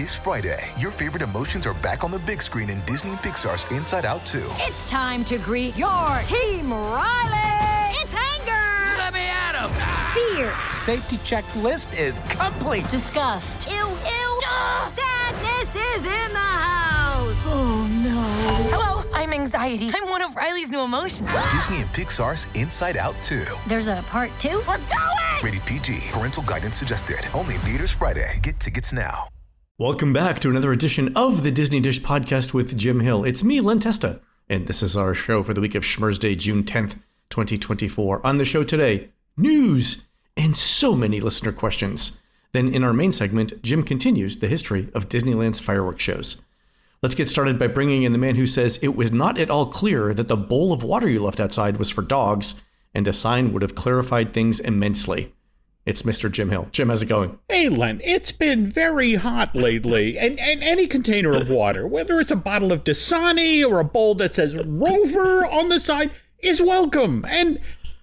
This Friday, your favorite emotions are back on the big screen in Disney and Pixar's Inside Out 2. It's time to greet your Team Riley! It's anger! Let me at him! Fear! Safety checklist is complete! Disgust! Ew, ew! Sadness is in the house! Oh, no. Hello, I'm anxiety. I'm one of Riley's new emotions. Disney and Pixar's Inside Out 2. There's a part 2? We're going! Rated PG. Parental guidance suggested. Only in theaters Friday. Get tickets now. Welcome back to another edition of the Disney Dish Podcast with Jim Hill. It's me, Len Testa, and this is our show for the week of Schmersday, June 10th, 2024. On the show today, news and so many listener questions. Then in our main segment, Jim continues the history of Disneyland's fireworks shows. Let's get started by bringing in the man who says it was not at all clear that the bowl of water you left outside was for dogs, and a sign would have clarified things immensely. It's Mr. Jim Hill. Jim, how's it going? Hey, Len, it's been very hot lately, and any container of water, whether it's a bottle of Dasani or a bowl that says Rover on the side, is welcome.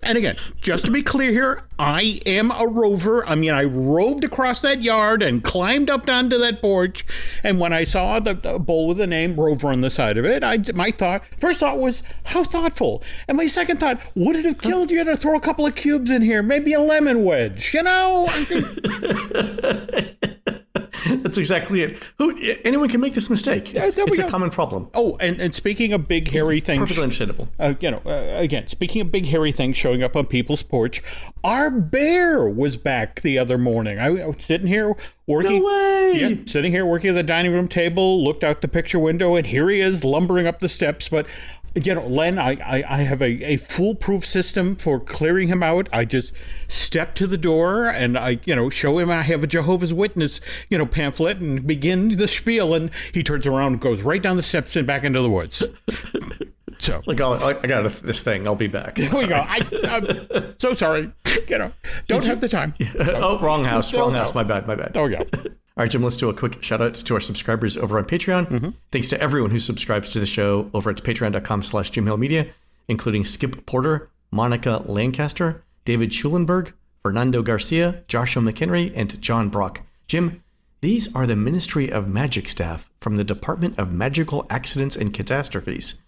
And again, just to be clear here, I am a rover. I mean, I roved across that yard and climbed up onto that porch, and when I saw the bowl with the name Rover on the side of it, my first thought was, how thoughtful. And my second thought, would it have killed you to throw a couple of cubes in here? Maybe a lemon wedge, you know? I think... That's exactly it. Anyone can make this mistake. It's a common problem. Oh, and speaking of big hairy things, perfectly understandable. Again, speaking of big hairy things showing up on people's porch, our bear was back the other morning. I was sitting here working. No way! Yeah, sitting here working at the dining room table, looked out the picture window, and here he is lumbering up the steps. But Len, I have a foolproof system for clearing him out. I just step to the door and I show him I have a Jehovah's Witness, pamphlet and begin the spiel, and he turns around and goes right down the steps and back into the woods. So, I got this thing. I'll be back. There we go. I'm so sorry. Don't have the time. Oh, wrong house. My bad. There we go. All right, Jim, let's do a quick shout out to our subscribers over on Patreon. Mm-hmm. Thanks to everyone who subscribes to the show over at patreon.com/JimHillMedia, including Skip Porter, Monica Lancaster, David Schulenberg, Fernando Garcia, Joshua McHenry, and John Brock. Jim, these are the Ministry of Magic staff from the Department of Magical Accidents and Catastrophes,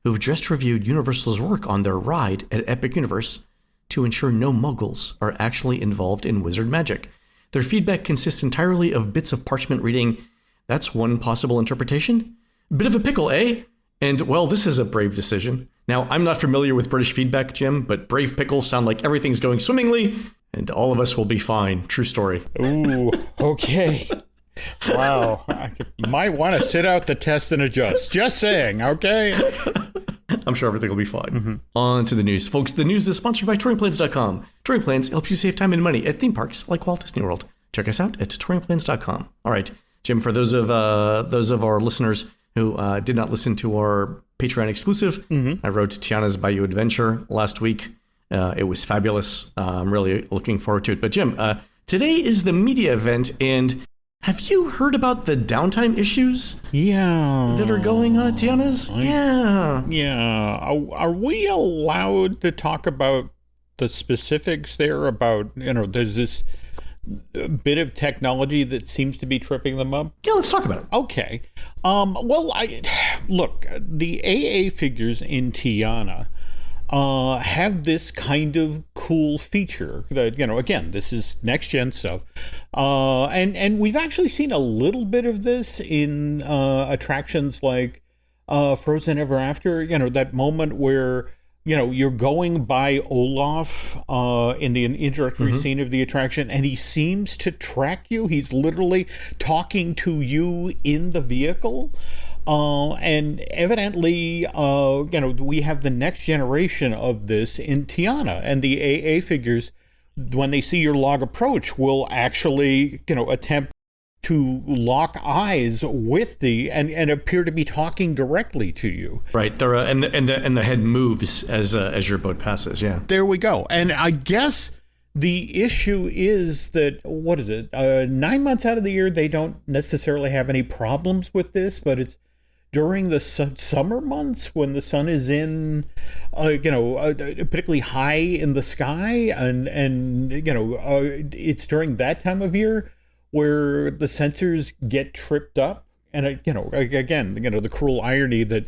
who've just reviewed Universal's work on their ride at Epic Universe to ensure no muggles are actually involved in wizard magic. Their feedback consists entirely of bits of parchment reading, "That's one possible interpretation. Bit of a pickle, eh?" And, well, this is a brave decision. Now, I'm not familiar with British feedback, Jim, but brave pickles sound like everything's going swimmingly, and all of us will be fine. True story. Ooh, okay. Wow. You might want to sit out the test and adjust. Just saying, okay? I'm sure everything will be fine. Mm-hmm. On to the news. Folks, the news is sponsored by touringplans.com. Touring Plans helps you save time and money at theme parks like Walt Disney World. Check us out at touringplans.com. All right, Jim, for those of our listeners who did not listen to our Patreon exclusive, I wrote Tiana's Bayou Adventure last week. It was fabulous. I'm really looking forward to it. But Jim, today is the media event, and have you heard about the downtime issues? Yeah. That are going on at Tiana's? Yeah. Are we allowed to talk about the specifics there about, there's this bit of technology that seems to be tripping them up? Yeah, let's talk about it. Okay. Well, look, the AA figures in Tiana have this kind of cool feature that, again, this is next gen stuff. And we've actually seen a little bit of this in attractions like Frozen Ever After, that moment where, you're going by Olaf in the introductory scene of the attraction, and he seems to track you. He's literally talking to you in the vehicle. And evidently, we have the next generation of this in Tiana, and the AA figures, when they see your log approach, will actually, attempt to lock eyes with and appear to be talking directly to you. Right. There and the head moves as your boat passes. Yeah. There we go. And I guess the issue is that 9 months out of the year they don't necessarily have any problems with this, but it's during the summer months when the sun is in, particularly high in the sky, and it's during that time of year where the sensors get tripped up. And, again, the cruel irony that,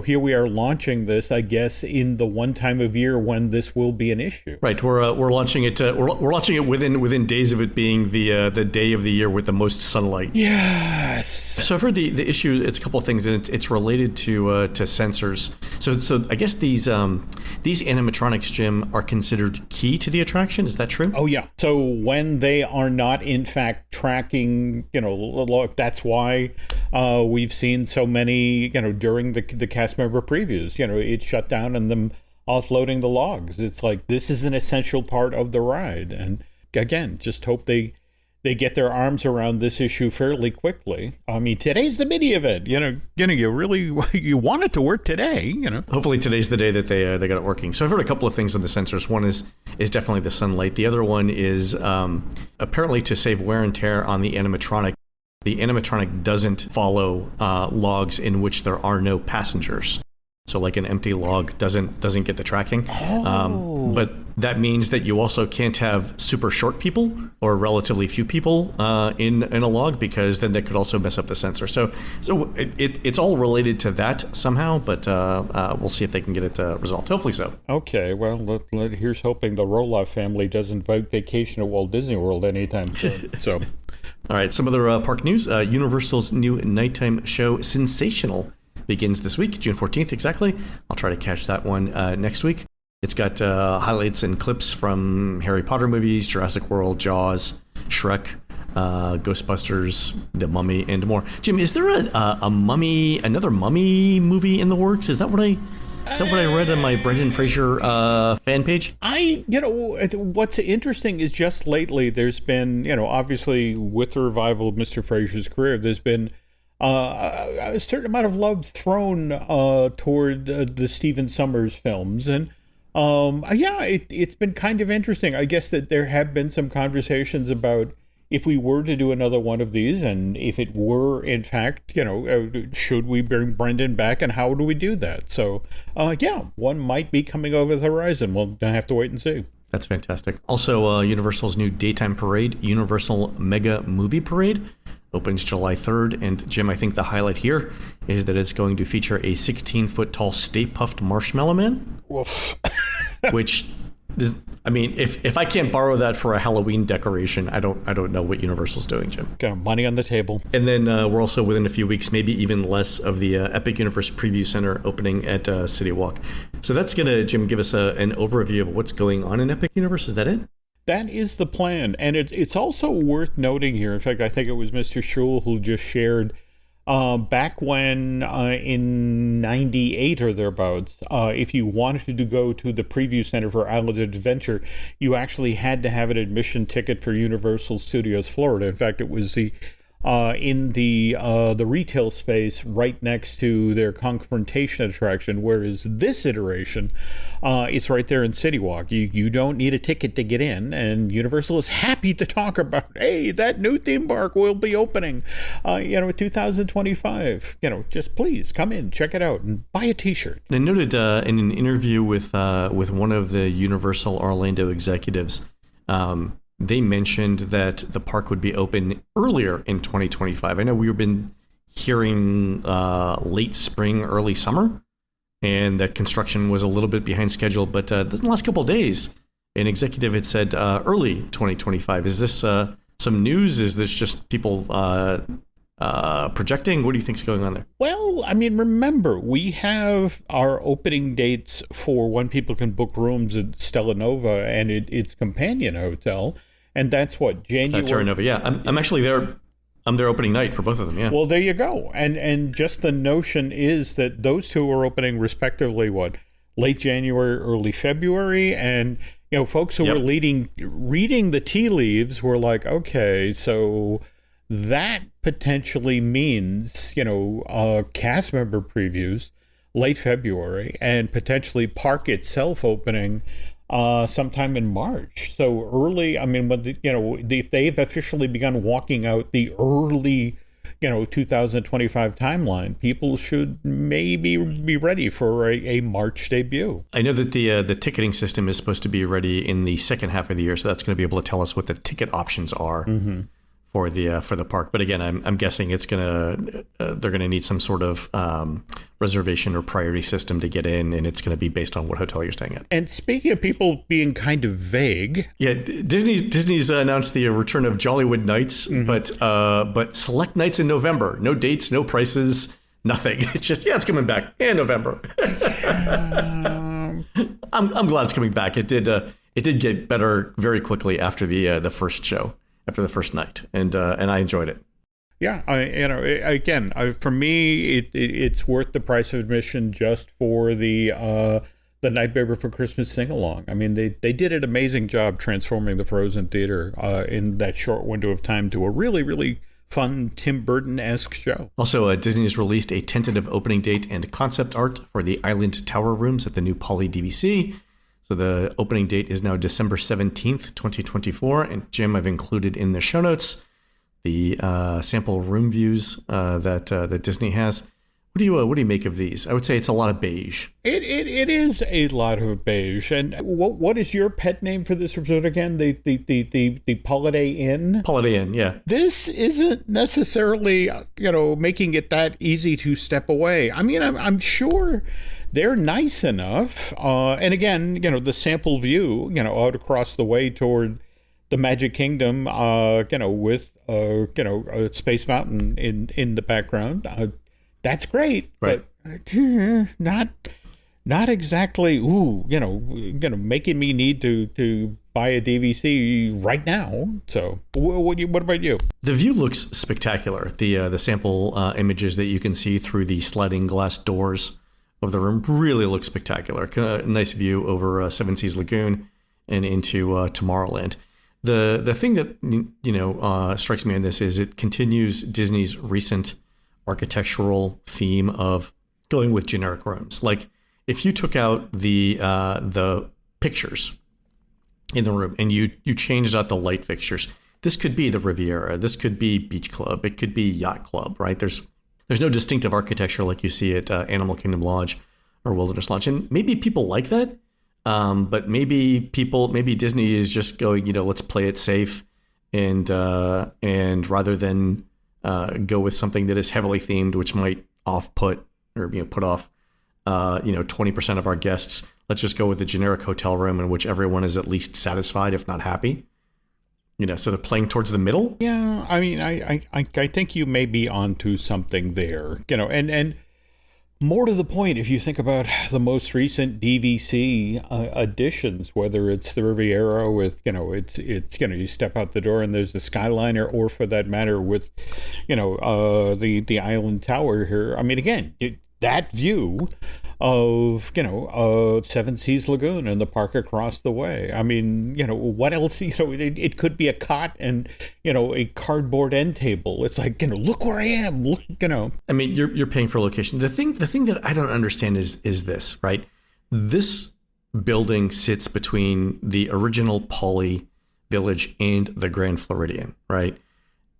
here we are launching this, I guess, in the one time of year when this will be an issue. Right. We're launching it. We're launching it within days of it being the day of the year with the most sunlight. Yes. So I've heard the issue. It's a couple of things, and it's related to sensors. So I guess these animatronics, Jim, are considered key to the attraction. Is that true? Oh yeah. So when they are not in fact tracking, that's why we've seen so many, during the cast member previews, it shut down and them offloading the logs. It's like, this is an essential part of the ride. And again, just hope they get their arms around this issue fairly quickly. I mean, today's the mini event. You want it to work today. Hopefully today's the day that they got it working. So I've heard a couple of things on the sensors. One is definitely the sunlight. The other one is apparently to save wear and tear on the animatronic. The animatronic doesn't follow logs in which there are no passengers. So like an empty log doesn't get the tracking. But that means that you also can't have super short people or relatively few people in a log, because then that could also mess up the sensor. So it's all related to that somehow, but we'll see if they can get it resolved. Hopefully so. Okay, well, here's hoping the Roloff family doesn't vacation at Walt Disney World anytime soon. So. All right, some other park news. Universal's new nighttime show, Sensational, begins this week, June 14th exactly. I'll try to catch that one next week. It's got highlights and clips from Harry Potter movies, Jurassic World, Jaws, Shrek, Ghostbusters, The Mummy, and more. Jim, is there another Mummy movie in the works? Is that what I read on my Brendan Fraser fan page? What's interesting is just lately there's been, obviously with the revival of Mr. Fraser's career, there's been a certain amount of love thrown toward the Stephen Sommers films. And it's been kind of interesting. I guess that there have been some conversations about if we were to do another one of these, and if it were, in fact, should we bring Brendan back, and how do we do that? So, one might be coming over the horizon. We'll have to wait and see. That's fantastic. Also, Universal's new daytime parade, Universal Mega Movie Parade, opens July 3rd. And Jim, I think the highlight here is that it's going to feature a 16-foot tall Stay Puft Marshmallow Man. Woof. Which is, I mean, if I can't borrow that for a Halloween decoration, I don't know what Universal's doing, Jim. Got money on the table. And then we're also within a few weeks, maybe even less, of the Epic Universe Preview Center opening at City Walk. So that's going to, Jim, give us an overview of what's going on in Epic Universe. Is that it? That is the plan. And it's also worth noting here, in fact, I think it was Mr. Schul who just shared back when in 98 or thereabouts, if you wanted to go to the preview center for Island Adventure, you actually had to have an admission ticket for Universal Studios Florida. In fact, it was in the retail space right next to their Confrontation attraction, whereas this iteration, it's right there in City Walk. You don't need a ticket to get in, and Universal is happy to talk about, hey, that new theme park will be opening, 2025. Just please come in, check it out, and buy a T-shirt. I noted in an interview with one of the Universal Orlando executives, they mentioned that the park would be open earlier in 2025. I know we've been hearing late spring, early summer, and that construction was a little bit behind schedule. But in the last couple of days, an executive had said early 2025. Is this some news? Is this just people projecting? What do you think's going on there? Well, I mean, remember, we have our opening dates for when people can book rooms at Stella Nova and its companion hotel. And that's what, January? Terra Nova, yeah. I'm actually there. I'm there opening night for both of them, yeah. Well, there you go. And just the notion is that those two are opening respectively, late January, early February. And, folks who were reading the tea leaves were like, okay, so that potentially means, cast member previews late February and potentially park itself opening sometime in March. So early, I mean, when they've officially begun walking out the early, 2025 timeline, people should maybe be ready for a March debut. I know that the ticketing system is supposed to be ready in the second half of the year, so that's going to be able to tell us what the ticket options are for the park. But again, I'm guessing it's they're gonna need some sort of reservation or priority system to get in, and it's gonna be based on what hotel you're staying at. And speaking of people being kind of vague, yeah, Disney's announced the return of Jollywood Nights, but select nights in November. No dates, no prices, nothing. It's just it's coming back in November. I'm glad it's coming back. It did get better very quickly after the first show. After the first night, and I enjoyed it. Yeah, for me, it's worth the price of admission just for the Nightmare Before Christmas sing along. I mean, they did an amazing job transforming the Frozen Theater in that short window of time to a really, really fun Tim Burton-esque show. Also, Disney has released a tentative opening date and concept art for the Island Tower rooms at the new Poly DVC. So the opening date is now December 17th, 2024. And Jim, I've included in the show notes the sample room views that Disney has. What do you make of these? I would say it's a lot of beige. It is a lot of beige. And what is your pet name for this resort again? The Holiday Inn? Holiday Inn, yeah. This isn't necessarily making it that easy to step away. I mean, I'm sure they're nice enough. And again, the sample view, out across the way toward the Magic Kingdom, with Space Mountain in the background. That's great, right. But not exactly. Making me need to buy a DVC right now. So, what about you? The view looks spectacular. The sample images that you can see through the sliding glass doors of the room really look spectacular. A nice view over Seven Seas Lagoon and into Tomorrowland. The thing that strikes me on this is it continues Disney's recent architectural theme of going with generic rooms. Like if you took out the pictures in the room and you changed out the light fixtures, this could be the Riviera, this could be Beach Club, it could be Yacht Club, right? There's no distinctive architecture like you see at Animal Kingdom Lodge or Wilderness Lodge, and maybe people like that, but maybe Disney is just going, let's play it safe, and rather than go with something that is heavily themed, which might put off 20% of our guests. Let's just go with the generic hotel room in which everyone is at least satisfied, if not happy. So they're playing towards the middle. Yeah, I mean, I think you may be onto something there. And more to the point, if you think about the most recent DVC additions, whether it's the Riviera with, it's you step out the door and there's the Skyliner, or for that matter with, the Island Tower here. I mean, again, that view of, Seven Seas Lagoon and the park across the way. I mean, what else? It could be a cot and, a cardboard end table. It's like, look where I am. Look, I mean, you're paying for location. The thing that I don't understand is this, right? This building sits between the original Poly Village and the Grand Floridian, right?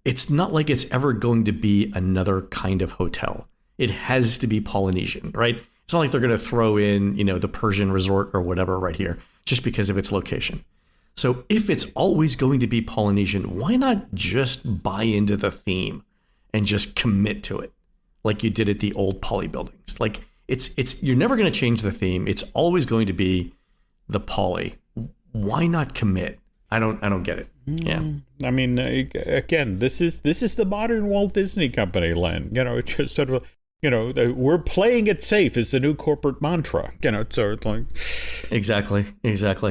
It's not like it's ever going to be another kind of hotel. It has to be Polynesian, right? It's not like they're going to throw in, the Persian resort or whatever right here just because of its location. So if it's always going to be Polynesian, why not just buy into the theme and just commit to it like you did at the old Poly buildings? Like it's you're never going to change the theme. It's always going to be the Poly. Why not commit? I don't get it. Yeah. I mean, again, this is the modern Walt Disney Company, Len. It's just sort of, we're playing it safe is the new corporate mantra. So it's like exactly.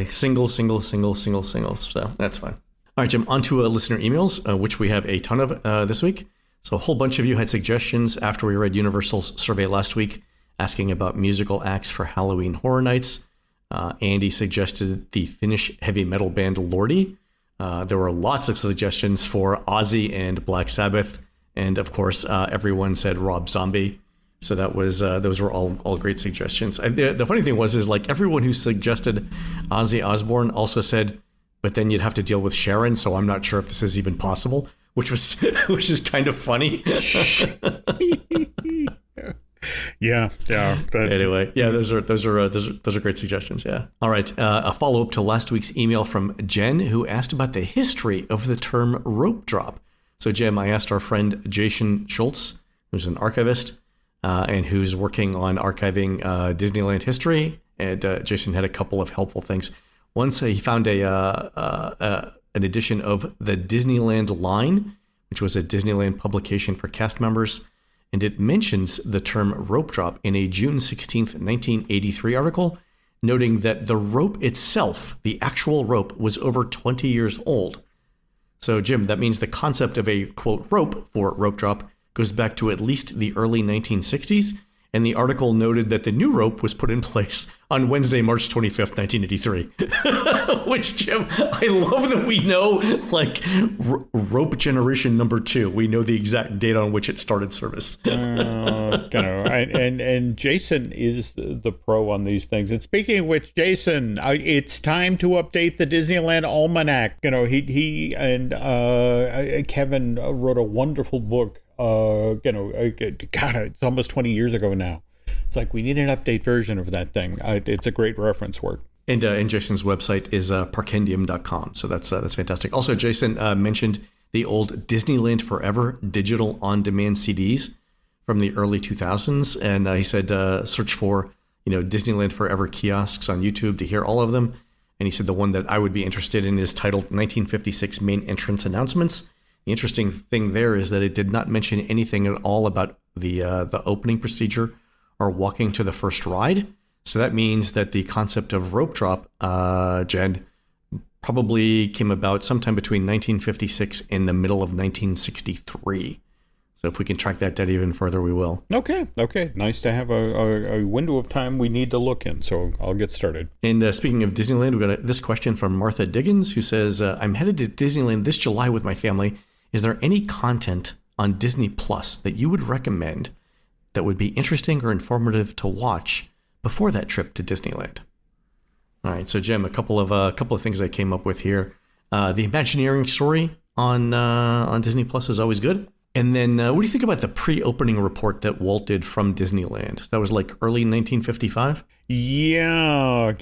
Single. So that's fine. All right, Jim, on to listener emails, which we have a ton of this week. So a whole bunch of you had suggestions after we read Universal's survey last week, asking about musical acts for Halloween Horror Nights. Andy suggested the Finnish heavy metal band Lordi. There were lots of suggestions for Ozzy and Black Sabbath. And of course, everyone said Rob Zombie. So that was those were all great suggestions. The funny thing is like everyone who suggested Ozzy Osbourne also said, but then you'd have to deal with Sharon. So I'm not sure if this is even possible, which is kind of funny. Yeah. Anyway, yeah, those are great suggestions. Yeah. All right. A follow up to last week's email from Jen, who asked about the history of the term rope drop. So, Jim, I asked our friend Jason Schultz, who's an archivist and who's working on archiving Disneyland history. And Jason had a couple of helpful things. Once he found an edition of the Disneyland Line, which was a Disneyland publication for cast members. And it mentions the term rope drop in a June 16th, 1983 article, noting that the rope itself, the actual rope, was over 20 years old. So, Jim, that means the concept of a, quote, rope for rope drop goes back to at least the early 1960s, and the article noted that the new rope was put in place on Wednesday, March 25th, 1983. Which, Jim, I love that we know, like, rope generation number 2. We know the exact date on which it started service. And Jason is the pro on these things. And speaking of which, Jason, it's time to update the Disneyland Almanac. He and Kevin wrote a wonderful book. God, it's almost 20 years ago now. It's like we need an update version of that thing. It's a great reference work. And Jason's website is parkendium.com. So that's fantastic. Also, Jason mentioned the old Disneyland Forever digital on-demand CDs from the early 2000s. And he said search for Disneyland Forever kiosks on YouTube to hear all of them. And he said the one that I would be interested in is titled 1956 Main Entrance Announcements. The interesting thing there is that it did not mention anything at all about the opening procedure or walking to the first ride. So that means that the concept of rope drop, Jen, probably came about sometime between 1956 and the middle of 1963. So if we can track that down even further, we will. Okay. Nice to have a window of time we need to look in. So I'll get started. And speaking of Disneyland, we got this question from Martha Diggins, who says, I'm headed to Disneyland this July with my family. Is there any content on Disney Plus that you would recommend that would be interesting or informative to watch before that trip to Disneyland? All right, so Jim, a couple of things I came up with here. The Imagineering story on Disney Plus is always good. And then what do you think about the pre-opening report that Walt did from Disneyland? That was like early 1955? Yeah.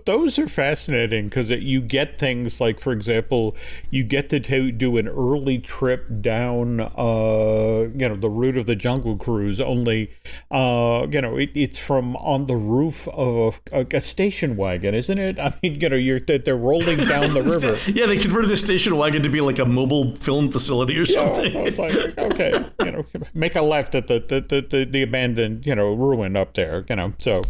Those are fascinating because you get things like, for example, you get to do an early trip down, the route of the Jungle Cruise. Only, it's from on the roof of a station wagon, isn't it? I mean, they're rolling down the river. Yeah, they converted the station wagon to be like a mobile film facility or something. Yeah, it's like, okay, make a left at the abandoned, ruin up there, so.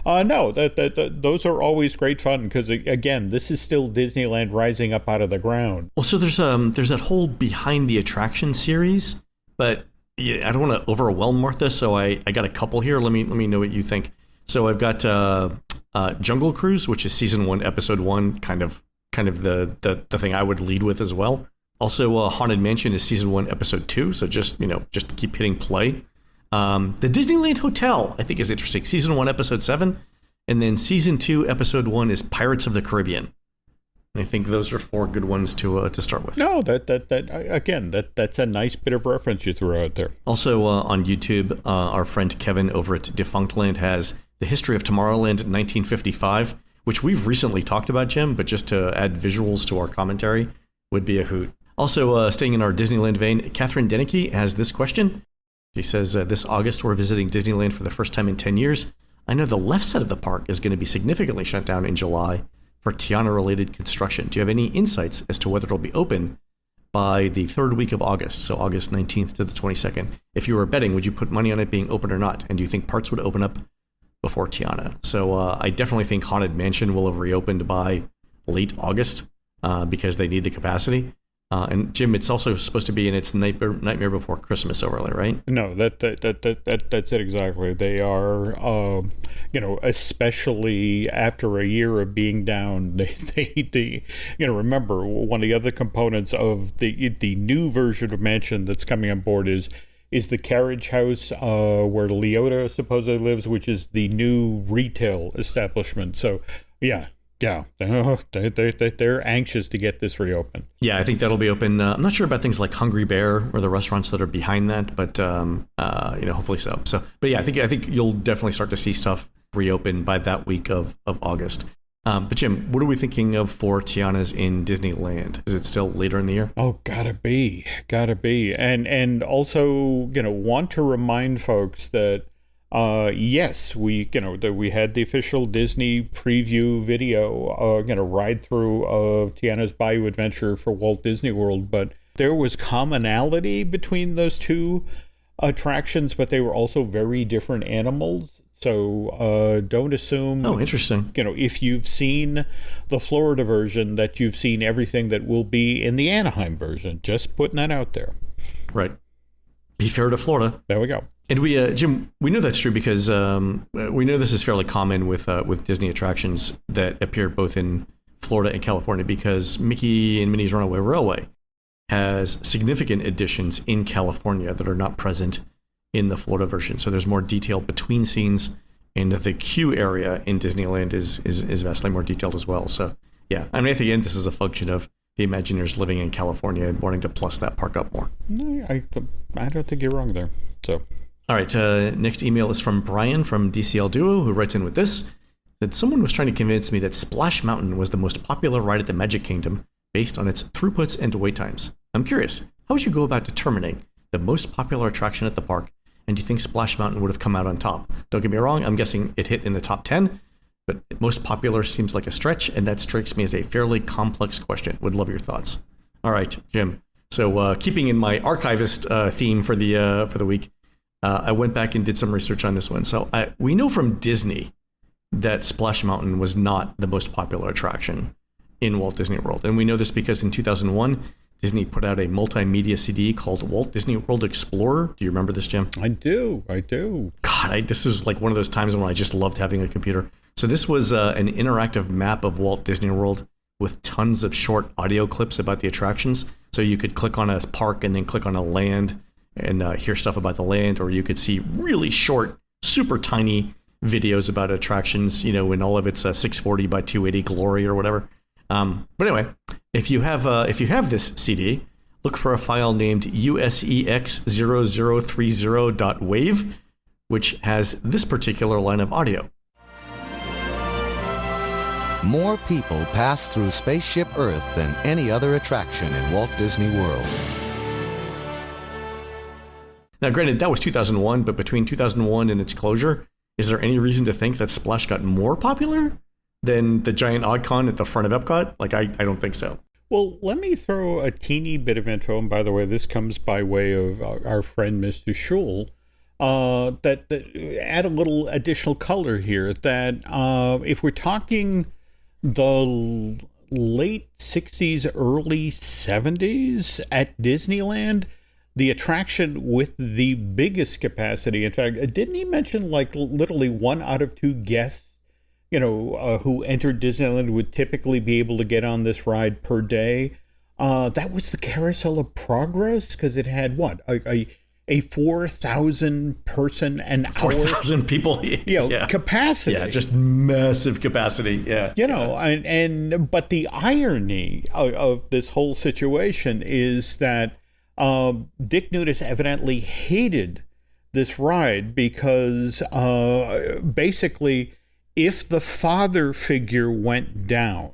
No, those are always great fun because, again, this is still Disneyland rising up out of the ground. Well, so there's that whole Behind the Attraction series, but I don't want to overwhelm Martha, so I got a couple here. Let me know what you think. So I've got Jungle Cruise, which is season 1, episode 1, kind of the thing I would lead with as well. Also, Haunted Mansion is season 1, episode 2, so just keep hitting play. The Disneyland Hotel, I think, is interesting. Season 1, episode 7. And then season 2, episode 1 is Pirates of the Caribbean. And I think those are 4 good ones to start with. No, that's a nice bit of reference you threw out there. Also on YouTube, our friend Kevin over at Defunctland has The History of Tomorrowland 1955, which we've recently talked about, Jim, but just to add visuals to our commentary would be a hoot. Also, staying in our Disneyland vein, Catherine Denicky has this question. She says, this August, we're visiting Disneyland for the first time in 10 years. I know the left side of the park is going to be significantly shut down in July for Tiana-related construction. Do you have any insights as to whether it'll be open by the third week of August, so August 19th to the 22nd? If you were betting, would you put money on it being open or not? And do you think parts would open up before Tiana? So I definitely think Haunted Mansion will have reopened by late August because they need the capacity. And Jim, it's also supposed to be in its Nightmare Before Christmas overlay, right? No, that's it exactly. They are, especially after a year of being down, they remember one of the other components of the new version of Mansion that's coming on board is the carriage house where Leota supposedly lives, which is the new retail establishment. So, yeah. Yeah, they're anxious to get this reopened. Yeah, I think that'll be open. I'm not sure about things like Hungry Bear or the restaurants that are behind that, but hopefully so. But yeah, I think you'll definitely start to see stuff reopen by that week of August. But Jim, what are we thinking of for Tiana's in Disneyland? Is it still later in the year? Oh, gotta be. And also, want to remind folks that, yes, we had the official Disney preview video, ride through of Tiana's Bayou Adventure for Walt Disney World, but there was commonality between those two attractions, but they were also very different animals. So don't assume. Oh, interesting. If you've seen the Florida version, that you've seen everything that will be in the Anaheim version. Just putting that out there. Right. Be fair to Florida. There we go. And we, Jim, we know that's true because we know this is fairly common with Disney attractions that appear both in Florida and California, because Mickey and Minnie's Runaway Railway has significant additions in California that are not present in the Florida version. So there's more detail between scenes, and the queue area in Disneyland is vastly more detailed as well. So yeah, I mean, at the end, this is a function of the Imagineers living in California and wanting to plus that park up more. No, I don't think you're wrong there. So all right, next email is from Brian from DCL Duo, who writes in with this: that someone was trying to convince me that Splash Mountain was the most popular ride at the Magic Kingdom based on its throughputs and wait times. I'm curious, how would you go about determining the most popular attraction at the park? And do you think Splash Mountain would have come out on top? Don't get me wrong, I'm guessing it hit in the top 10, but most popular seems like a stretch, and that strikes me as a fairly complex question. Would love your thoughts. All right, Jim. So keeping in my archivist theme for the week, I went back and did some research on this one. So we know from Disney that Splash Mountain was not the most popular attraction in Walt Disney World. And we know this because in 2001, Disney put out a multimedia CD called Walt Disney World Explorer. Do you remember this, Jim? I do. God, this is like one of those times when I just loved having a computer. So this was an interactive map of Walt Disney World with tons of short audio clips about the attractions. So you could click on a park and then click on a land and hear stuff about the land, or you could see really short, super tiny videos about attractions, in all of its 640 by 280 glory or whatever. But anyway, if you have this CD, look for a file named usex0030.wave, which has this particular line of audio. More people pass through Spaceship Earth than any other attraction in Walt Disney World. Now, granted, that was 2001, but between 2001 and its closure, is there any reason to think that Splash got more popular than the giant Oddcon at the front of Epcot? I don't think so. Well, let me throw a teeny bit of info, and by the way, this comes by way of our friend Mr. Schul, that add a little additional color here, that if we're talking the late 60s, early 70s at Disneyland, the attraction with the biggest capacity, in fact, didn't he mention like literally 1 out of 2 guests who entered Disneyland would typically be able to get on this ride per day? That was the Carousel of Progress, because it had a 4,000 person an hour, 4,000 people, capacity. Yeah, just massive capacity. Yeah, but the irony of this whole situation is that Dick Nudis evidently hated this ride because basically, if the father figure went down,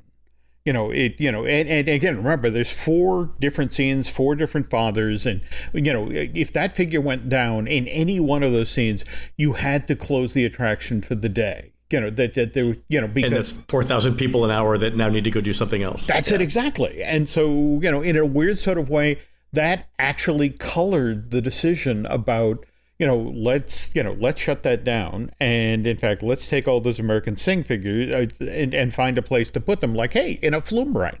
and again, remember, there's 4 different scenes, 4 different fathers, and if that figure went down in any one of those scenes, you had to close the attraction for the day. Because, and that's 4,000 people an hour that now need to go do something else. That's it, exactly. And so, in a weird sort of way, that actually colored the decision about, let's shut that down. And in fact, let's take all those American Sing figures and find a place to put them, like, hey, in a flume ride.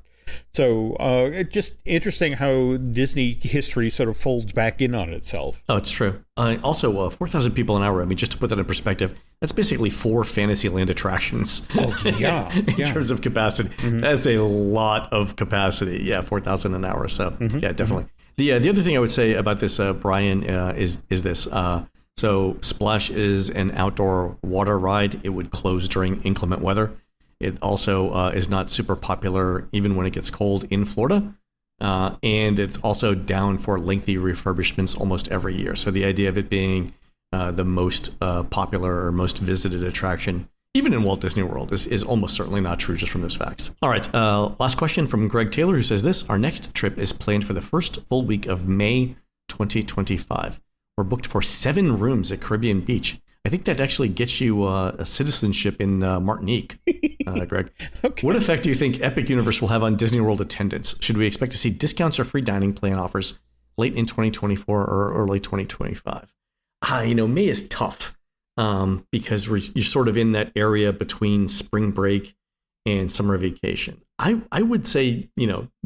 So it's just interesting how Disney history sort of folds back in on itself. Oh, it's true. Also, 4,000 people an hour. I mean, just to put that in perspective, that's basically 4 Fantasyland attractions. Oh, yeah. in terms of capacity. Mm-hmm. That's a lot of capacity. Yeah, 4,000 an hour. So, yeah, definitely. Mm-hmm. The other thing I would say about this, Brian, is this. So Splash is an outdoor water ride. It would close during inclement weather. It also is not super popular even when it gets cold in Florida. And it's also down for lengthy refurbishments almost every year. So the idea of it being the most popular or most visited attraction, even in Walt Disney World, is almost certainly not true just from those facts. All right, last question from Greg Taylor, who says this: our next trip is planned for the first full week of May 2025. We're booked for 7 rooms at Caribbean Beach. I think that actually gets you a citizenship in Martinique, Greg. Okay. What effect do you think Epic Universe will have on Disney World attendance? Should we expect to see discounts or free dining plan offers late in 2024 or early 2025? May is tough because you're sort of in that area between spring break and summer vacation. I would say,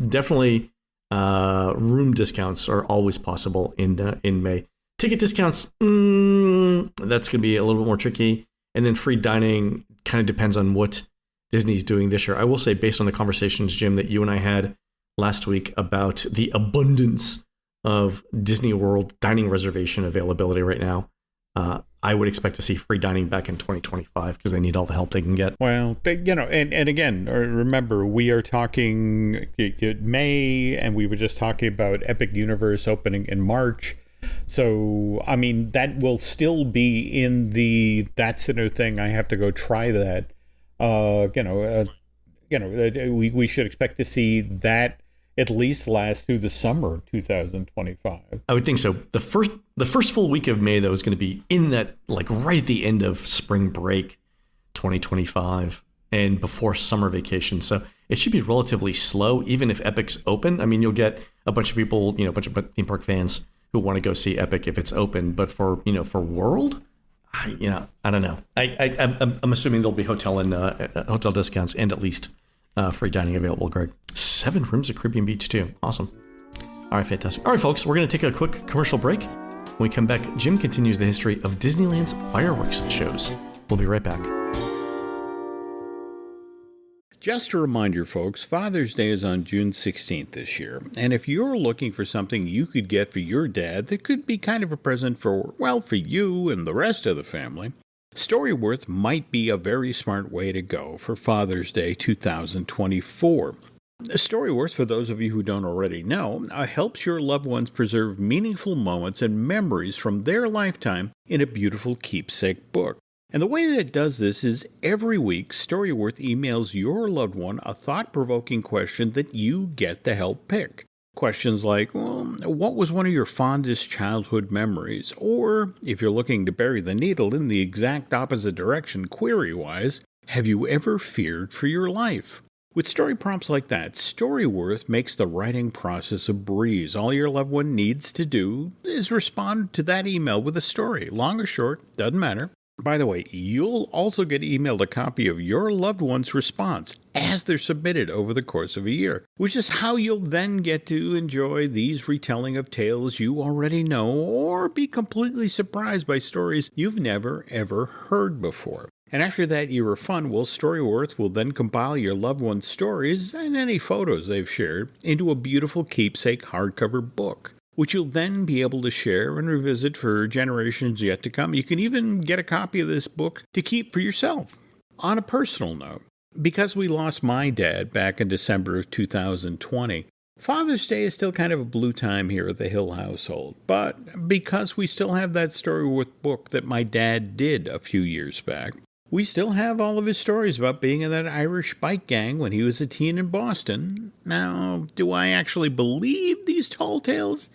definitely room discounts are always possible in May. Ticket discounts, that's going to be a little bit more tricky. And then free dining kind of depends on what Disney's doing this year. I will say, based on the conversations, Jim, that you and I had last week about the abundance of Disney World dining reservation availability right now, I would expect to see free dining back in 2025 because they need all the help they can get. Well, and again, remember, we are talking May, and we were just talking about Epic Universe opening in March. So, I mean, that will still be in that's another thing. I have to go try that. We should expect to see that at least last through the summer of 2025. I would think so. The first full week of May, though, is going to be in that, like, right at the end of spring break 2025 and before summer vacation. So it should be relatively slow, even if Epic's open. I mean, you'll get a bunch of people, a bunch of theme park fans who want to go see Epic if it's open. But for World, I don't know. I'm assuming there'll be hotel discounts and at least free dining available, Greg. 7 rooms at Caribbean Beach, too. Awesome. All right, fantastic. All right, folks, we're going to take a quick commercial break. When we come back, Jim continues the history of Disneyland's fireworks shows. We'll be right back. Just a reminder, folks, Father's Day is on June 16th this year. And if you're looking for something you could get for your dad that could be kind of a present for you and the rest of the family, Storyworth might be a very smart way to go for Father's Day 2024. Storyworth, for those of you who don't already know, helps your loved ones preserve meaningful moments and memories from their lifetime in a beautiful keepsake book. And the way that it does this is every week, Storyworth emails your loved one a thought-provoking question that you get to help pick. Questions like, what was one of your fondest childhood memories? Or, if you're looking to bury the needle in the exact opposite direction query-wise, have you ever feared for your life? With story prompts like that, Storyworth makes the writing process a breeze. All your loved one needs to do is respond to that email with a story. Long or short, doesn't matter. By the way, you'll also get emailed a copy of your loved one's response as they're submitted over the course of a year, which is how you'll then get to enjoy these retelling of tales you already know or be completely surprised by stories you've never, ever heard before. And after that year of fun, Storyworth will then compile your loved one's stories and any photos they've shared into a beautiful keepsake hardcover book, which you'll then be able to share and revisit for generations yet to come. You can even get a copy of this book to keep for yourself. On a personal note, because we lost my dad back in December of 2020, Father's Day is still kind of a blue time here at the Hill household. But because we still have that Storyworth book that my dad did a few years back, we still have all of his stories about being in that Irish bike gang when he was a teen in Boston. Now, do I actually believe these tall tales?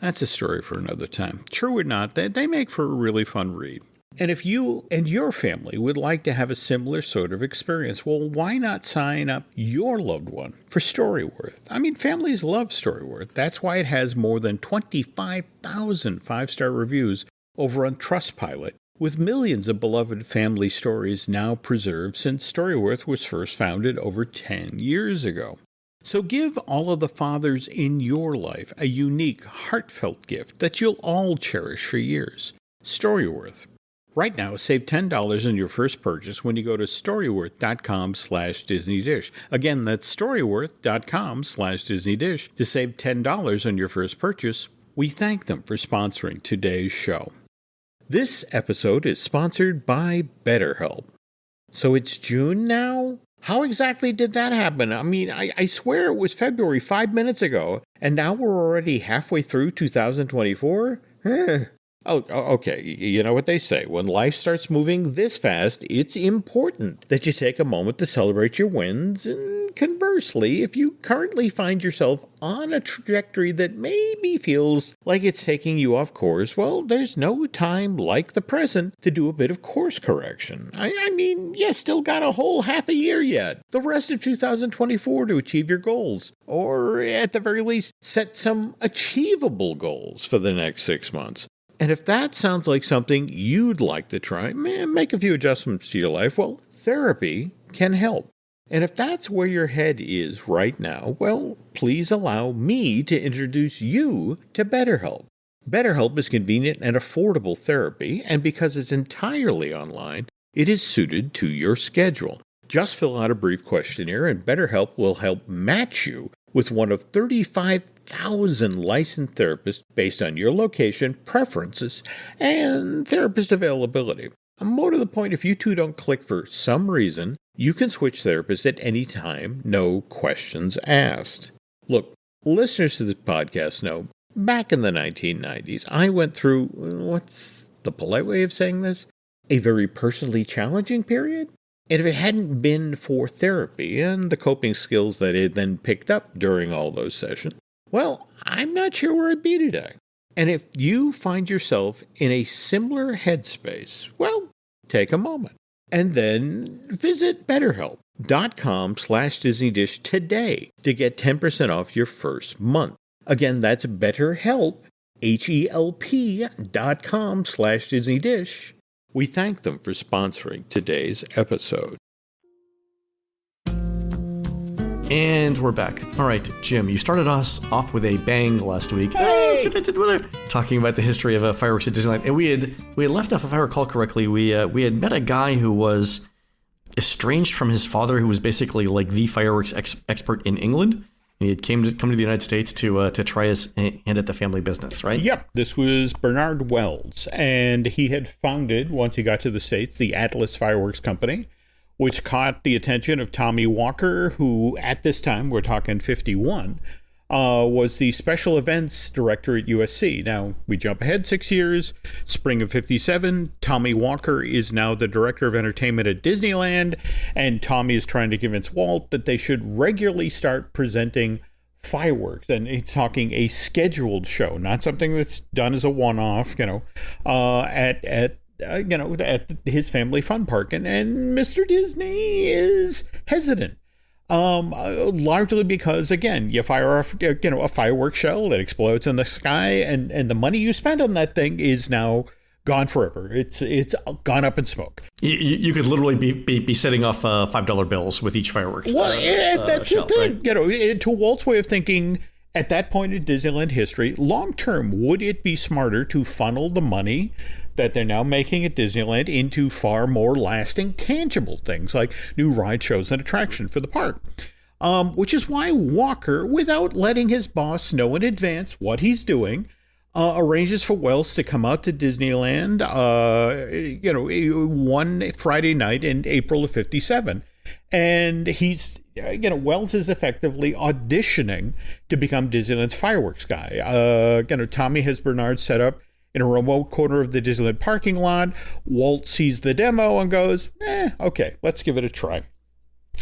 That's a story for another time. True or not, they make for a really fun read. And if you and your family would like to have a similar sort of experience, why not sign up your loved one for Storyworth? I mean, families love Storyworth. That's why it has more than 25,000 five-star reviews over on Trustpilot, with millions of beloved family stories now preserved since Storyworth was first founded over 10 years ago. So give all of the fathers in your life a unique, heartfelt gift that you'll all cherish for years. Storyworth. Right now, save $10 on your first purchase when you go to storyworth.com/DisneyDish. Again, that's storyworth.com/DisneyDish to save $10 on your first purchase. We thank them for sponsoring today's show. This episode is sponsored by BetterHelp. So it's June now? How exactly did that happen? I mean, I swear it was February 5 minutes ago, and now we're already halfway through 2024? Oh, okay. You know what they say. When life starts moving this fast, it's important that you take a moment to celebrate your wins. And conversely, if you currently find yourself on a trajectory that maybe feels like it's taking you off course, well, there's no time like the present to do a bit of course correction. I mean, you still got a whole half a year yet. The rest of 2024 to achieve your goals. Or at the very least, set some achievable goals for the next 6 months. And if that sounds like something you'd like to try, make a few adjustments to your life, well, therapy can help. And if that's where your head is right now, well, please allow me to introduce you to BetterHelp. BetterHelp is convenient and affordable therapy, and because it's entirely online, it is suited to your schedule. Just fill out a brief questionnaire, and BetterHelp will help match you with one of 35,000 licensed therapists based on your location, preferences, and therapist availability. More to the point, if you two don't click for some reason, you can switch therapists at any time, no questions asked. Look, listeners to this podcast know, back in the 1990s, I went through, what's the polite way of saying this? A very personally challenging period? And if it hadn't been for therapy and the coping skills that I had then picked up during all those sessions, well, I'm not sure where I'd be today. And if you find yourself in a similar headspace, well, take a moment and then visit BetterHelp.com/DisneyDish today to get 10% off your first month. Again, that's BetterHelp, HELP.com/DisneyDish. We thank them for sponsoring today's episode. And we're back. All right, Jim, you started us off with a bang last week. Hey! Talking about the history of fireworks at Disneyland. And we had left off, if I recall correctly, we had met a guy who was estranged from his father, who was basically like the fireworks expert in England. He had come to the United States to try his hand at the family business, right? Yep. This was Bernard Wells, and he had founded, once he got to the States, the Atlas Fireworks Company, which caught the attention of Tommy Walker, who at this time, we're talking 51, was the special events director at USC. Now, we jump ahead 6 years, spring of 57. Tommy Walker is now the director of entertainment at Disneyland, and Tommy is trying to convince Walt that they should regularly start presenting fireworks. And he's talking a scheduled show, not something that's done as a one-off, at his family fun park. And Mr. Disney is hesitant. Largely because, again, you fire off, a fireworks show that explodes in the sky, and the money you spend on that thing is now gone forever. It's gone up in smoke. You could literally be setting off $5 bills with each fireworks. Well, that's shell, the thing. Right? To Walt's way of thinking, at that point in Disneyland history, long term, would it be smarter to funnel the money that they're now making at Disneyland into far more lasting, tangible things like new ride shows and attraction for the park? Which is why Walker, without letting his boss know in advance what he's doing, arranges for Wells to come out to Disneyland, one Friday night in April of 57. And he's, Wells is effectively auditioning to become Disneyland's fireworks guy. Tommy has Bernard set up in a remote corner of the Disneyland parking lot. Walt sees the demo and goes, okay, let's give it a try.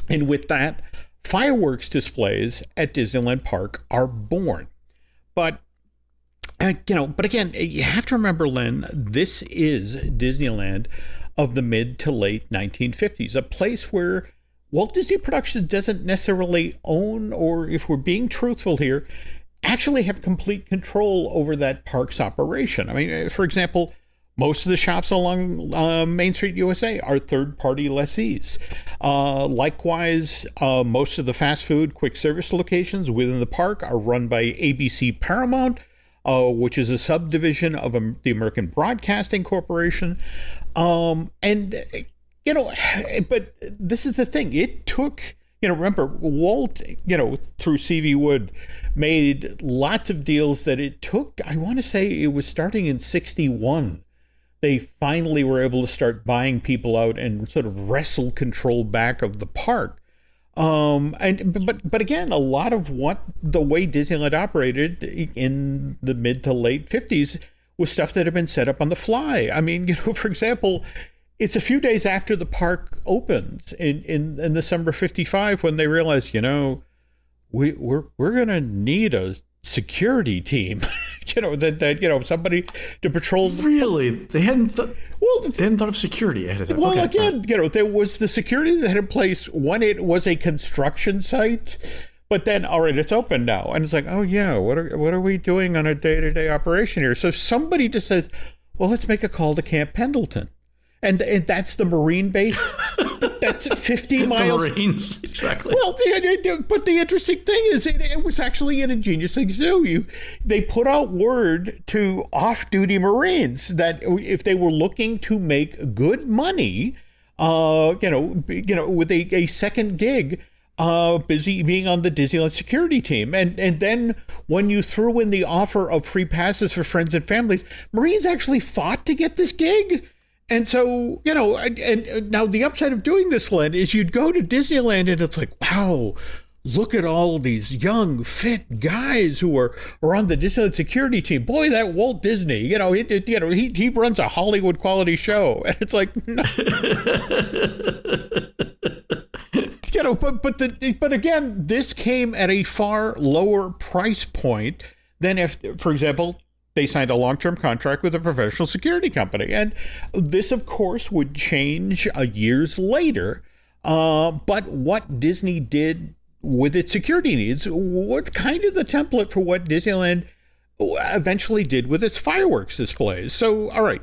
And with that, fireworks displays at Disneyland Park are born. But again, you have to remember, Len, this is Disneyland of the mid to late 1950s, a place where Walt Disney Productions doesn't necessarily own, or if we're being truthful here, actually have complete control over that park's operation. I mean, for example, most of the shops along Main Street USA are third-party lessees. Likewise, most of the fast food, quick service locations within the park are run by ABC Paramount, which is a subdivision of the American Broadcasting Corporation. But this is the thing. It took... remember, Walt, through C.V. Wood, made lots of deals that it took, I want to say it was starting in 61. They finally were able to start buying people out and sort of wrestle control back of the park. But again, a lot of the way Disneyland operated in the mid to late 50s was stuff that had been set up on the fly. I mean, for example, it's a few days after the park opens in the summer '55 when they realize, we're going to need a security team, somebody to patrol. Really? They hadn't thought of security ahead of time. Well, Okay. again, there was the security that had in place when it was a construction site, but then, all right, it's open now. And it's like, oh yeah, what are we doing on a day-to-day operation here? So somebody just says, well, let's make a call to Camp Pendleton. And that's the Marine base. That's 50 miles. The Marines, exactly. Well, but the interesting thing is it was actually an ingenious thing to do. They put out word to off-duty Marines that if they were looking to make good money, with a second gig, busy being on the Disneyland security team. And then when you threw in the offer of free passes for friends and families, Marines actually fought to get this gig. And so, and now the upside of doing this, Len, is you'd go to Disneyland and it's like, wow, look at all these young, fit guys who are on the Disneyland security team. Boy, that Walt Disney, he runs a Hollywood quality show. And it's like, no. But again, this came at a far lower price point than if, for example, they signed a long-term contract with a professional security company. And this, of course, would change years later. But what Disney did with its security needs was kind of the template for what Disneyland eventually did with its fireworks displays. So, all right,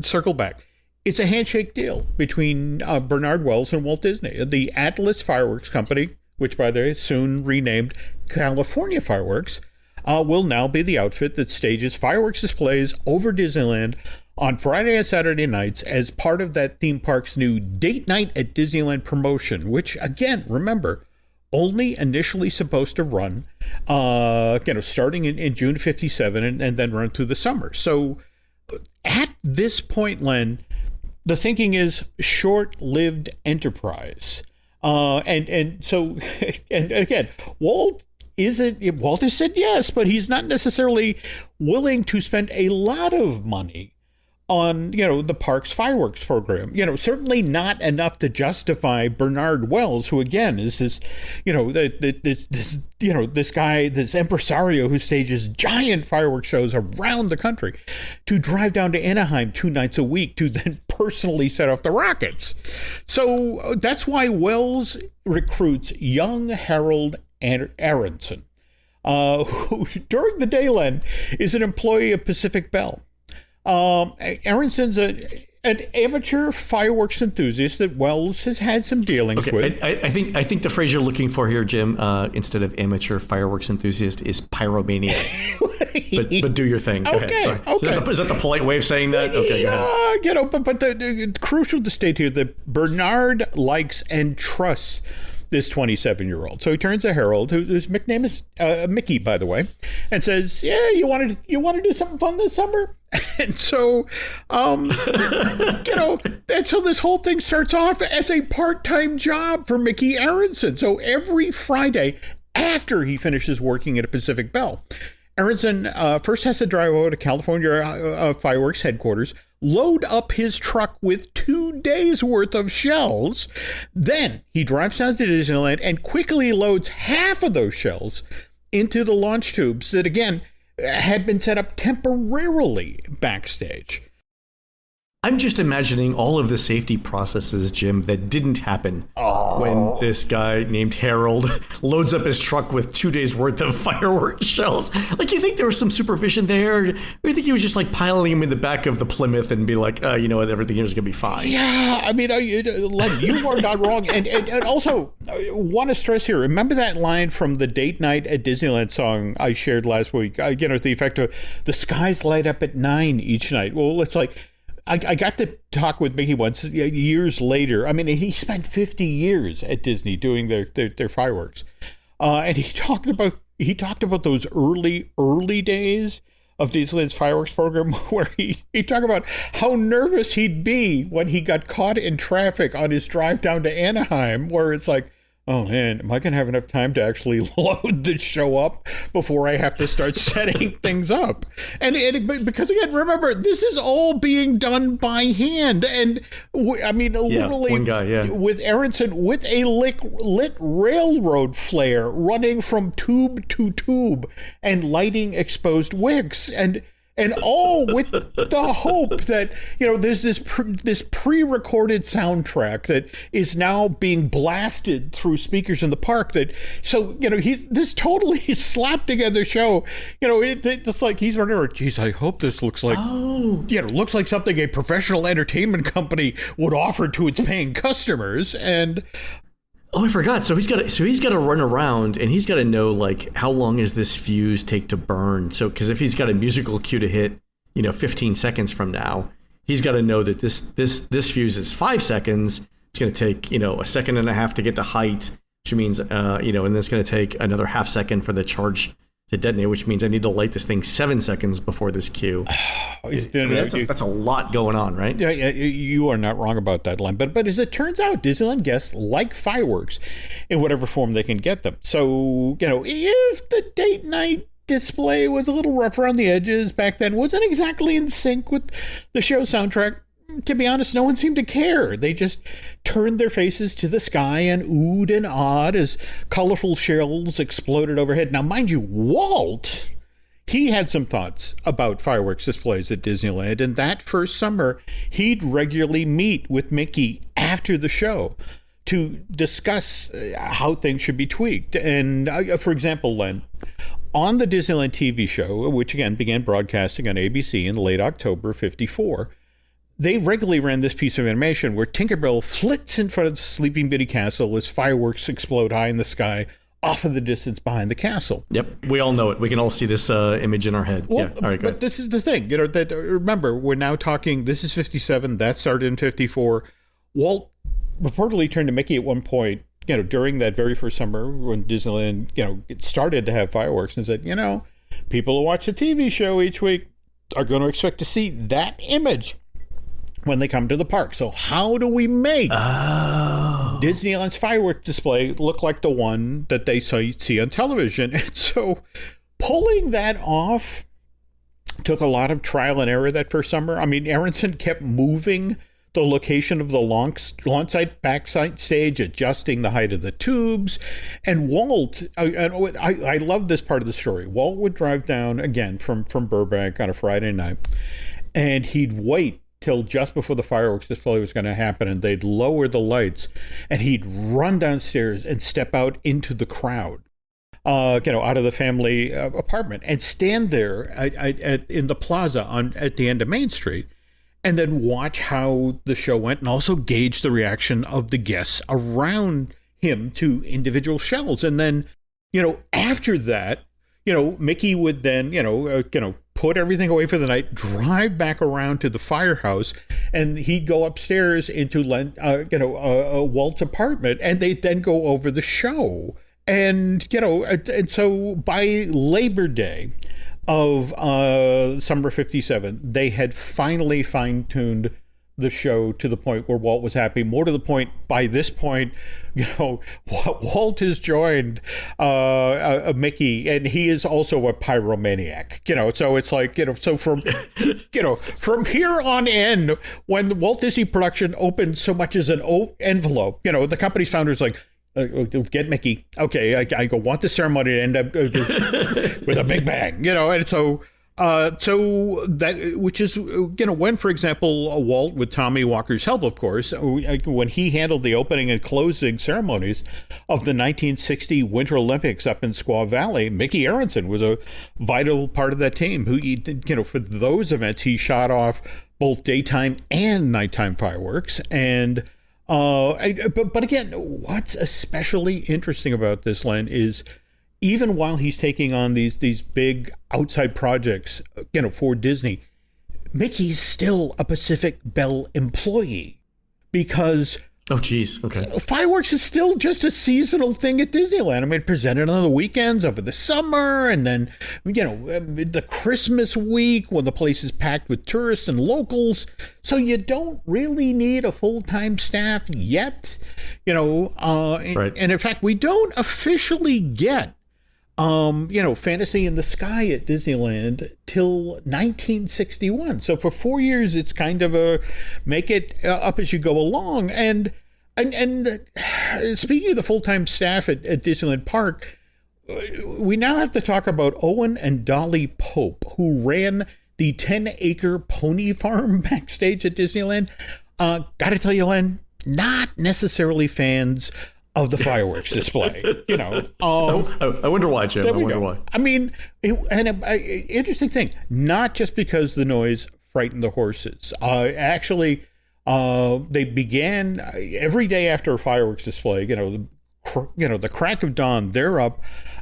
circle back. It's a handshake deal between Bernard Wells and Walt Disney. The Atlas Fireworks Company, which, by the way, soon renamed California Fireworks, will now be the outfit that stages fireworks displays over Disneyland on Friday and Saturday nights as part of that theme park's new Date Night at Disneyland promotion, which, again, remember, only initially supposed to run, starting in June '57 and then run through the summer. So at this point, Len, the thinking is short-lived enterprise. And so again, Walt has said yes, but he's not necessarily willing to spend a lot of money on, the park's fireworks program. Certainly not enough to justify Bernard Wells, who again is this, this guy, this impresario who stages giant fireworks shows around the country, to drive down to Anaheim 2 nights a week to then personally set off the rockets. So that's why Wells recruits young Harold Aronson, who during the day, Len, is an employee of Pacific Bell. Aronson's an amateur fireworks enthusiast that Wells has had some dealings with. I think the phrase you're looking for here, Jim, instead of amateur fireworks enthusiast, is pyromaniac. but do your thing. Go ahead. Sorry. Okay. Is that the polite way of saying that? Okay, go ahead. But the crucial to state here that Bernard likes and trusts this 27-year-old. So he turns to Harold, whose nickname is Mickey, by the way, and says, "Yeah, you want to do something fun this summer?" And so, and so this whole thing starts off as a part-time job for Mickey Aronson. So every Friday after he finishes working at a Pacific Bell, Aronson first has to drive over to California Fireworks headquarters, load up his truck with 2 days worth of shells. Then he drives down to Disneyland and quickly loads half of those shells into the launch tubes that, again, had been set up temporarily backstage. I'm just imagining all of the safety processes, Jim, that didn't happen when this guy named Harold loads up his truck with 2 days worth of fireworks shells. Like, you think there was some supervision there? Or you think he was just like piling him in the back of the Plymouth and be like, you know what, everything here's going to be fine? Yeah, I mean, Len, you are not wrong. And also, I want to stress here, remember that line from the Date Night at Disneyland song I shared last week? To the effect of, the skies light up at 9 each night. Well, it's like, I got to talk with Mickey once years later. I mean, he spent 50 years at Disney doing their fireworks, and he talked about those early days of Disneyland's fireworks program, where he talked about how nervous he'd be when he got caught in traffic on his drive down to Anaheim, where it's like, oh man, am I going to have enough time to actually load the show up before I have to start setting things up? And because again, remember, this is all being done by hand. And I mean, literally one guy, with Aronson with a lit railroad flare running from tube to tube and lighting exposed wicks. And all with the hope that, there's this pre-recorded soundtrack that is now being blasted through speakers in the park. This totally slapped together show. It's like he's running around, geez, I hope this looks like, looks like something a professional entertainment company would offer to its paying customers. And oh, I forgot. So he's got to run around, and he's got to know, like, how long does this fuse take to burn? So, because if he's got a musical cue to hit, 15 seconds from now, he's got to know that this fuse is 5 seconds. It's going to take, a second and a half to get to height, which means, and then it's going to take another half second for the charge to detonate, which means I need to light this thing 7 seconds before this cue. That's a lot going on, right? Yeah, you are not wrong about that, Len. But as it turns out, Disneyland guests like fireworks in whatever form they can get them. So, if the date night display was a little rough around the edges back then, wasn't exactly in sync with the show soundtrack, to be honest, no one seemed to care. They just turned their faces to the sky and oohed and awed as colorful shells exploded overhead. Now, mind you, Walt, he had some thoughts about fireworks displays at Disneyland, and that first summer, he'd regularly meet with Mickey after the show to discuss how things should be tweaked. And for example, Len, on the Disneyland TV show, which again began broadcasting on ABC in late October '54, they regularly ran this piece of animation where Tinkerbell flits in front of the Sleeping Beauty castle as fireworks explode high in the sky off in the distance behind the castle. Yep, we all know it. We can all see this image in our head. Well, yeah, all right, but this is the thing, that remember, we're now talking, this is 57, that started in 54. Walt reportedly turned to Mickey at one point, during that very first summer when Disneyland, it started to have fireworks, and said, people who watch the TV show each week are going to expect to see that image when they come to the park. So how do we make Disneyland's fireworks display look like the one that they see on television? And so pulling that off took a lot of trial and error that first summer. I mean, Aronson kept moving the location of the lawn-side backside stage, adjusting the height of the tubes. And Walt, I love this part of the story. Walt would drive down again from Burbank on a Friday night, and he'd wait till just before the fireworks display was going to happen, and they'd lower the lights, and he'd run downstairs and step out into the crowd, out of the family apartment, and stand there in the plaza at the end of Main Street, and then watch how the show went, and also gauge the reaction of the guests around him to individual shells. And then, after that, Mickey would then, put everything away for the night, drive back around to the firehouse, and he'd go upstairs into Walt's apartment, and they'd then go over the show. And so by Labor Day of summer 57, they had finally fine-tuned the show to the point where Walt was happy. More to the point, by this point, Walt has joined Mickey, and he is also a pyromaniac. So it's like, so from here on in, when the Walt Disney production opened so much as an envelope, the company's founders like, get Mickey. Okay, I want the ceremony to end up with a big bang, and so that, which is, when, for example, Walt, with Tommy Walker's help, of course, when he handled the opening and closing ceremonies of the 1960 Winter Olympics up in Squaw Valley, Mickey Aronson was a vital part of that team who, for those events, he shot off both daytime and nighttime fireworks. And but again, what's especially interesting about this, Len, is even while he's taking on these big outside projects, for Disney, Mickey's still a Pacific Bell employee, because Oh, geez. Okay. Fireworks is still just a seasonal thing at Disneyland. I mean, presented on the weekends over the summer, and then, the Christmas week when the place is packed with tourists and locals. So you don't really need a full-time staff yet, Right. And in fact, we don't officially get Fantasy in the Sky at Disneyland till 1961. So for 4 years, it's kind of a make it up as you go along. And speaking of the full-time staff at Disneyland Park, we now have to talk about Owen and Dolly Pope, who ran the 10-acre pony farm backstage at Disneyland. Got to tell you, Len, not necessarily fans of the fireworks display, I wonder why, Jim. I wonder why. I mean, interesting thing, not just because the noise frightened the horses. Actually, they began every day after a fireworks display, the crack of dawn, they're up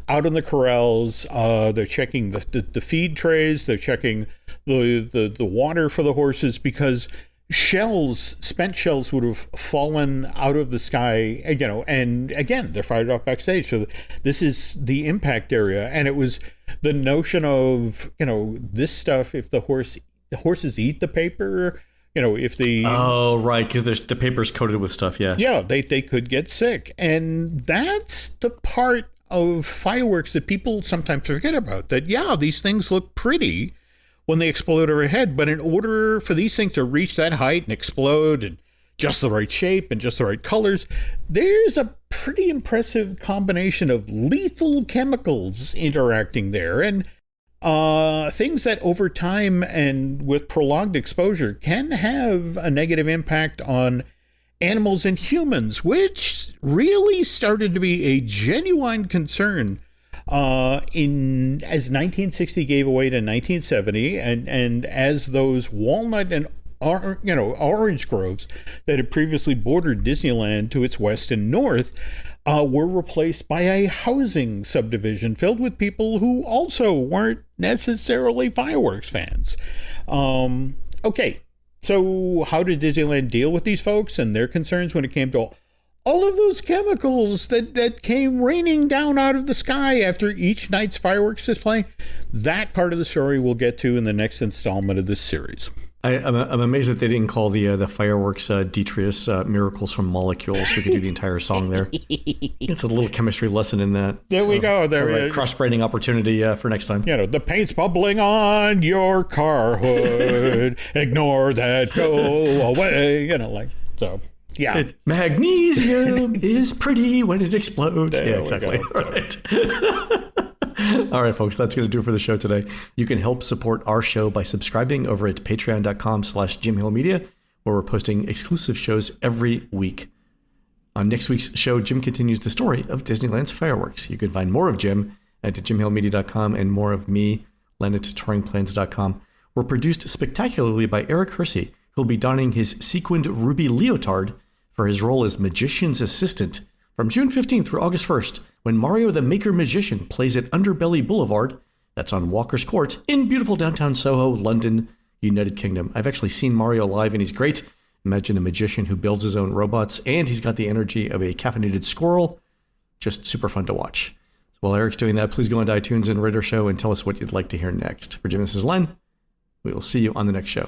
out in the corrals. They're checking the feed trays. They're checking the water for the horses, because spent shells would have fallen out of the sky, and again, they're fired off backstage. So this is the impact area. And it was the notion of, this stuff, if the horses eat the paper, if the... Oh, right, because the paper's coated with stuff, yeah. Yeah, they could get sick. And that's the part of fireworks that people sometimes forget about, that, these things look pretty when they explode overhead, but in order for these things to reach that height and explode in just the right shape and just the right colors, there's a pretty impressive combination of lethal chemicals interacting there, and things that over time and with prolonged exposure can have a negative impact on animals and humans, which really started to be a genuine concern as 1960 gave way to 1970, and as those walnut and orange groves that had previously bordered Disneyland to its west and north were replaced by a housing subdivision filled with people who also weren't necessarily fireworks fans. Okay, so how did Disneyland deal with these folks and their concerns when it came to all of those chemicals that came raining down out of the sky after each night's fireworks display? That part of the story we'll get to in the next installment of this series. I'm amazed that they didn't call the fireworks Detrius Miracles from Molecules. We could do the entire song there. It's a little chemistry lesson in that. There we go. There, cross-branding opportunity for next time. The paint's bubbling on your car hood. Ignore that. Go away. So. Yeah. Magnesium is pretty when it explodes. There exactly. All right. All right, folks, that's going to do it for the show today. You can help support our show by subscribing over at patreon.com/JimHillMedia, where we're posting exclusive shows every week. On next week's show, Jim continues the story of Disneyland's fireworks. You can find more of Jim at JimHillMedia.com and more of me, Len at TouringPlans.com. We're produced spectacularly by Eric Hersey, who'll be donning his sequined ruby leotard for his role as magician's assistant from June 15th through August 1st, when Mario the Maker Magician plays at Underbelly Boulevard. That's on Walker's Court in beautiful downtown Soho, London, United Kingdom. I've actually seen Mario live, and he's great. Imagine a magician who builds his own robots, and he's got the energy of a caffeinated squirrel. Just super fun to watch. So while Eric's doing that, please go into iTunes and rate our show and tell us what you'd like to hear next. For Jim, this is Len. We will see you on the next show.